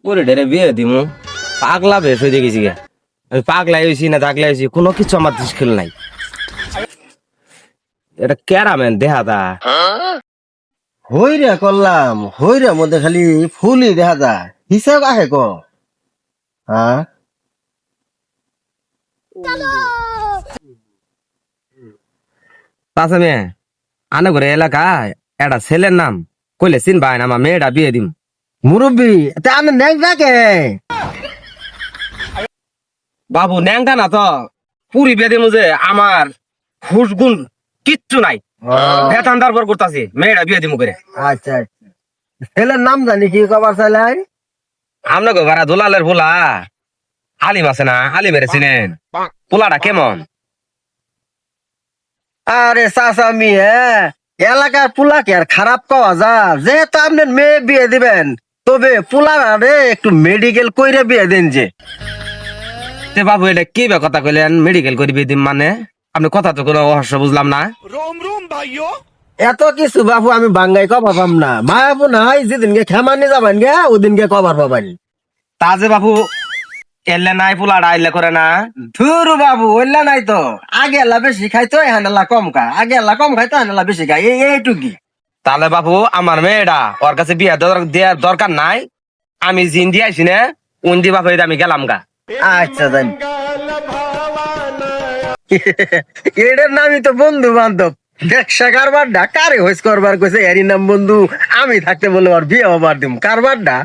ওরে ডেরে বিয়ে দিমু পাগলা বেশ হয়ে গেছি গা। আমি পাগলাই হয়েছি না দাগলাই হয়েছি কোনো কিছু আমার মুশকিল নাই। এটা ক্যারামেন দেহা দা হইরা করলাম হইরা মধ্যে খালি ফুলই দেখা যায় হিসাব আহে ক হ্যাঁ পাশে মেয়ে আনে ঘরে এলাকায় একটা ছেলের নাম কইলে চিনবাই না আমার মেয়েটা বিয়ে দিম। মুরব্বী তা আমি নেক থাকে বাবু ন্যাংটা না তো পুরি বিয়ে দিমু যে আমার হুসগুন কিচ্ছু নাই। বেতন দরবার করতেছি মেয়েটা বিয়ে দিমু করে। আচ্ছা আচ্ছা ছেলের নাম জানি কি কবার চাইলেন আপনাকে ভাড়া দোলালের পোলা আলিম আছে না, আলিমের চিনেন? পোলাটা কেমন? আরে চাচা মিয়া এলাকার পুলাকে আর খারাপ পাওয়া যা যেহেতু আপনার মেয়ে বিয়ে দিবেন তবে পুলার আরে একটু মেডিকেল কইরে বিয়ে দেন যে তে বাবু এটা কি বে কথা কইলেন মেডিকেল করে বিয়ে দিম মানে? আপনি কথা তো কোনো অহস্য বুঝলাম না। এত কিছু বাবু আমি বাঙ্গাই কবার পাম না মায়াবো নাই যেদিনকে খেমানি যাবেন গে ওদিনকে কবার পাবেন তা যে বাবু এলে নাই পোলাটা আইলে করে না। ধুরু বাবু ওইলা নাই তো আগে এলা বেশি খাইতো এহানেলা কম খায় আগে এলা কম খাইতো এহানেলা বেশি খায় এইটুকি তাহলে বাবু আমার মেয়েটা ওর কাছে বিয়ে দেওয়ার দরকার নাই। আমি জিন দিয়ে আইসি না উন দি বাপু আমি গেলাম গা। আচ্ছা জানি এটার নামই তো বন্ধু বান্ধব ব্যবসা কারবার কারে হইস করবার কইছে এরই নাম বন্ধু আমি থাকতে বলে আর বিয়ে হবার দিম কারবারটা